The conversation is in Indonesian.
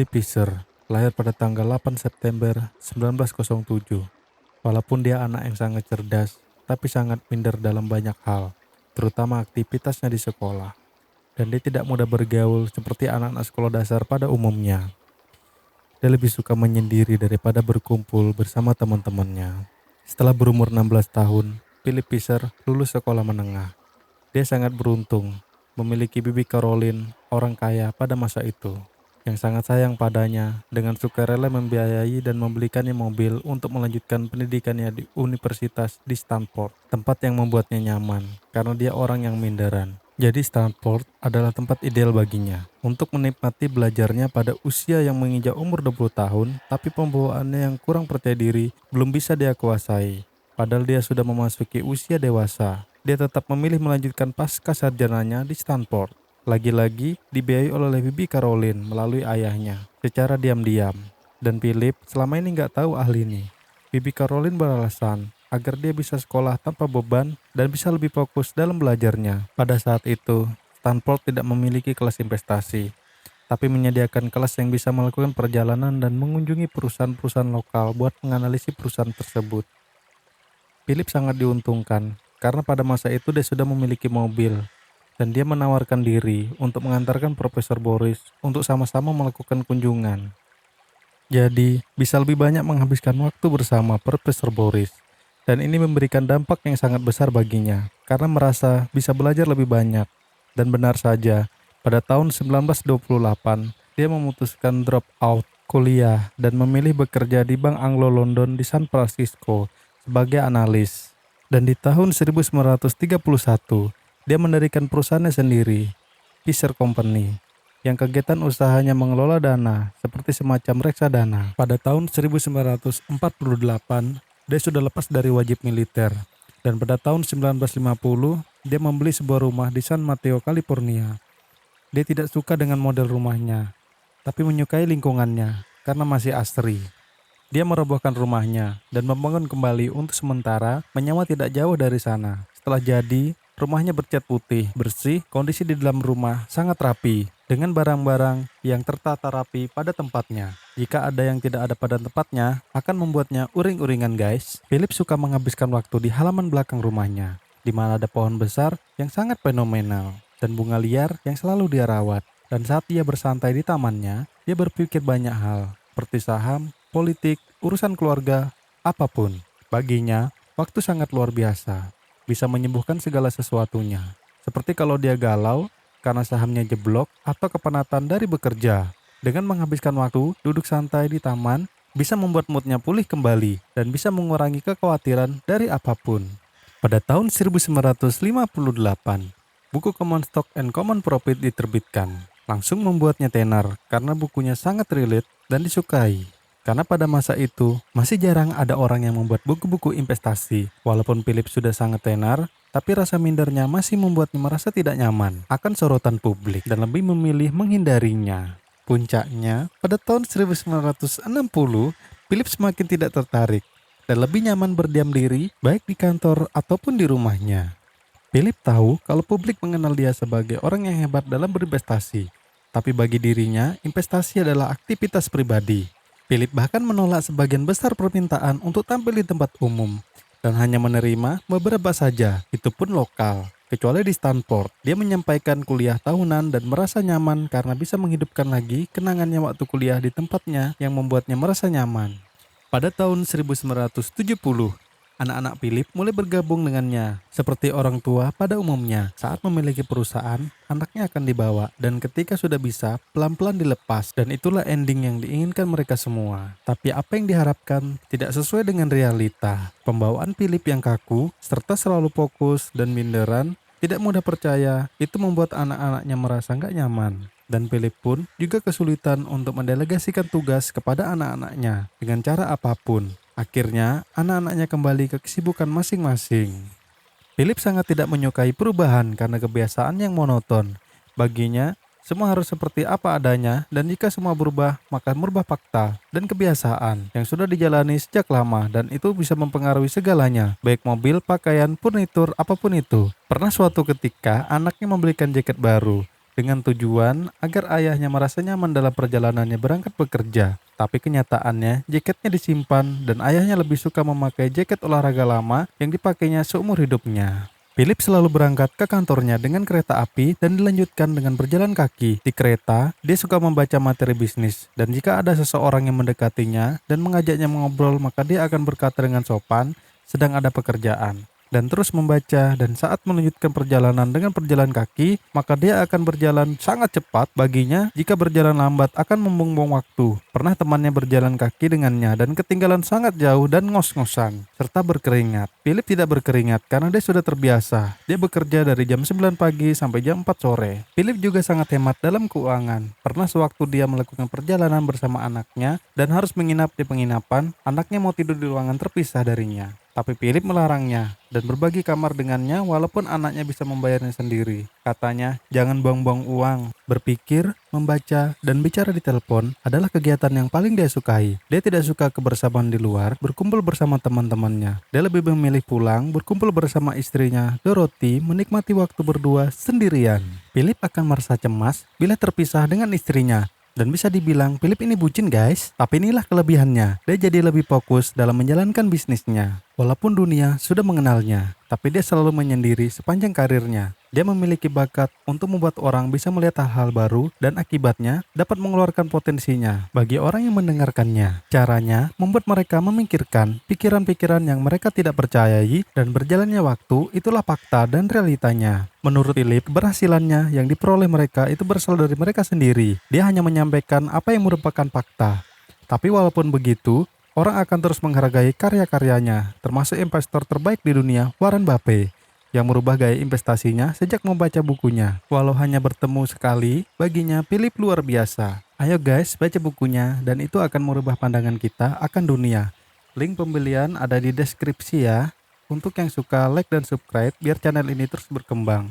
Philip Fisher lahir pada tanggal 8 September 1907. Walaupun dia anak yang sangat cerdas, tapi sangat minder dalam banyak hal, terutama aktivitasnya di sekolah. Dan dia tidak mudah bergaul seperti anak-anak sekolah dasar pada umumnya. Dia lebih suka menyendiri daripada berkumpul bersama teman-temannya. Setelah berumur 16 tahun, Philip Fisher lulus sekolah menengah. Dia sangat beruntung memiliki bibi Caroline, orang kaya pada masa itu, yang sangat sayang padanya dengan sukarela membiayai dan membelikannya mobil untuk melanjutkan pendidikannya di Universitas di Stanford, tempat yang membuatnya nyaman karena dia orang yang minderan. Jadi Stanford adalah tempat ideal baginya untuk menikmati belajarnya pada usia yang menginjak umur 20 tahun, tapi pembawaannya yang kurang percaya diri belum bisa dia kuasai. Padahal dia sudah memasuki usia dewasa, dia tetap memilih melanjutkan pasca sarjananya di Stanford. Lagi-lagi dibiayai oleh bibi Caroline melalui ayahnya, secara diam-diam. Dan Philip selama ini nggak tahu hal ini. Bibi Caroline beralasan agar dia bisa sekolah tanpa beban dan bisa lebih fokus dalam belajarnya. Pada saat itu, Stanford tidak memiliki kelas investasi, tapi menyediakan kelas yang bisa melakukan perjalanan dan mengunjungi perusahaan-perusahaan lokal buat menganalisis perusahaan tersebut. Philip sangat diuntungkan karena pada masa itu dia sudah memiliki mobil dan dia menawarkan diri untuk mengantarkan Profesor Boris untuk sama-sama melakukan kunjungan. Jadi, bisa lebih banyak menghabiskan waktu bersama Profesor Boris. Dan ini memberikan dampak yang sangat besar baginya karena merasa bisa belajar lebih banyak. Dan benar saja, pada tahun 1928, dia memutuskan drop out kuliah dan memilih bekerja di Bank Anglo-London di San Francisco sebagai analis. Dan di tahun 1931, dia mendirikan perusahaannya sendiri, Fisher Company, yang kegiatan usahanya mengelola dana seperti semacam reksadana. Pada tahun 1948, dia sudah lepas dari wajib militer. Dan pada tahun 1950, dia membeli sebuah rumah di San Mateo, California. Dia tidak suka dengan model rumahnya, tapi menyukai lingkungannya karena masih asri. Dia merobohkan rumahnya dan membangun kembali untuk sementara menyewa tidak jauh dari sana. Setelah jadi, rumahnya bercat putih, bersih, kondisi di dalam rumah sangat rapi, dengan barang-barang yang tertata rapi pada tempatnya. Jika ada yang tidak ada pada tempatnya, akan membuatnya uring-uringan guys. Philip suka menghabiskan waktu di halaman belakang rumahnya, di mana ada pohon besar yang sangat fenomenal, dan bunga liar yang selalu dia rawat. Dan saat dia bersantai di tamannya, dia berpikir banyak hal, seperti saham, politik, urusan keluarga, apapun. Baginya, waktu sangat luar biasa, bisa menyembuhkan segala sesuatunya. Seperti kalau dia galau karena sahamnya jeblok atau kepenatan dari bekerja. Dengan menghabiskan waktu duduk santai di taman, bisa membuat moodnya pulih kembali dan bisa mengurangi kekhawatiran dari apapun. Pada tahun 1958, buku Common Stock and Common Profit diterbitkan. Langsung membuatnya tenar karena bukunya sangat relate dan disukai. Karena pada masa itu, masih jarang ada orang yang membuat buku-buku investasi. Walaupun Philip sudah sangat tenar, tapi rasa mindernya masih membuatnya merasa tidak nyaman akan sorotan publik dan lebih memilih menghindarinya. Puncaknya, pada tahun 1960, Philip semakin tidak tertarik dan lebih nyaman berdiam diri baik di kantor ataupun di rumahnya. Philip tahu kalau publik mengenal dia sebagai orang yang hebat dalam berinvestasi, tapi bagi dirinya, investasi adalah aktivitas pribadi. Philip bahkan menolak sebagian besar permintaan untuk tampil di tempat umum dan hanya menerima beberapa saja, itu pun lokal. Kecuali di Stanford, dia menyampaikan kuliah tahunan dan merasa nyaman karena bisa menghidupkan lagi kenangannya waktu kuliah di tempatnya yang membuatnya merasa nyaman. Pada tahun 1970, anak-anak Philip mulai bergabung dengannya. Seperti orang tua pada umumnya, saat memiliki perusahaan, anaknya akan dibawa dan ketika sudah bisa, pelan-pelan dilepas dan itulah ending yang diinginkan mereka semua. Tapi apa yang diharapkan tidak sesuai dengan realita. Pembawaan Philip yang kaku, serta selalu fokus dan minderan, tidak mudah percaya, itu membuat anak-anaknya merasa nggak nyaman. Dan Philip pun juga kesulitan untuk mendelegasikan tugas kepada anak-anaknya dengan cara apapun. Akhirnya, anak-anaknya kembali ke kesibukan masing-masing. Philip sangat tidak menyukai perubahan karena kebiasaan yang monoton. Baginya, semua harus seperti apa adanya dan jika semua berubah, maka merubah fakta dan kebiasaan yang sudah dijalani sejak lama dan itu bisa mempengaruhi segalanya, baik mobil, pakaian, furnitur, apapun itu. Pernah suatu ketika, anaknya membelikan jaket baru dengan tujuan agar ayahnya merasa nyaman dalam perjalanannya berangkat bekerja. Tapi kenyataannya, jaketnya disimpan dan ayahnya lebih suka memakai jaket olahraga lama yang dipakainya seumur hidupnya. Philip selalu berangkat ke kantornya dengan kereta api dan dilanjutkan dengan berjalan kaki. Di kereta, dia suka membaca materi bisnis, dan jika ada seseorang yang mendekatinya dan mengajaknya mengobrol, maka dia akan berkata dengan sopan, sedang ada pekerjaan, dan terus membaca. Dan saat melanjutkan perjalanan dengan berjalan kaki, maka dia akan berjalan sangat cepat. Baginya, jika berjalan lambat akan membuang-buang waktu. Pernah temannya berjalan kaki dengannya dan ketinggalan sangat jauh dan ngos-ngosan, serta berkeringat. Philip tidak berkeringat karena dia sudah terbiasa. Dia bekerja dari jam 9 pagi sampai jam 4 sore. Philip juga sangat hemat dalam keuangan. Pernah sewaktu dia melakukan perjalanan bersama anaknya dan harus menginap di penginapan, anaknya mau tidur di ruangan terpisah darinya. Tapi Philip melarangnya dan berbagi kamar dengannya walaupun anaknya bisa membayarnya sendiri. Katanya, jangan buang-buang uang. Berpikir, membaca, dan bicara di telepon adalah kegiatan yang paling dia sukai. Dia tidak suka kebersamaan di luar, berkumpul bersama teman-temannya. Dia lebih memilih pulang, berkumpul bersama istrinya, Dorothy, menikmati waktu berdua sendirian. Philip akan merasa cemas bila terpisah dengan istrinya. Dan bisa dibilang Philip ini bucin guys. Tapi inilah kelebihannya. Dia jadi lebih fokus dalam menjalankan bisnisnya. Walaupun dunia sudah mengenalnya, tapi dia selalu menyendiri sepanjang karirnya. Dia memiliki bakat untuk membuat orang bisa melihat hal-hal baru dan akibatnya dapat mengeluarkan potensinya bagi orang yang mendengarkannya. Caranya membuat mereka memikirkan pikiran-pikiran yang mereka tidak percayai, dan berjalannya waktu itulah fakta dan realitanya. Menurut Philip, keberhasilannya yang diperoleh mereka itu berasal dari mereka sendiri. Dia hanya menyampaikan apa yang merupakan fakta. Tapi walaupun begitu, orang akan terus menghargai karya-karyanya, termasuk investor terbaik di dunia, Warren Buffett, yang merubah gaya investasinya sejak membaca bukunya. Walau hanya bertemu sekali, baginya Philip luar biasa. Ayo guys, baca bukunya, dan itu akan merubah pandangan kita akan dunia. Link pembelian ada di deskripsi ya. Untuk yang suka, like dan subscribe biar channel ini terus berkembang.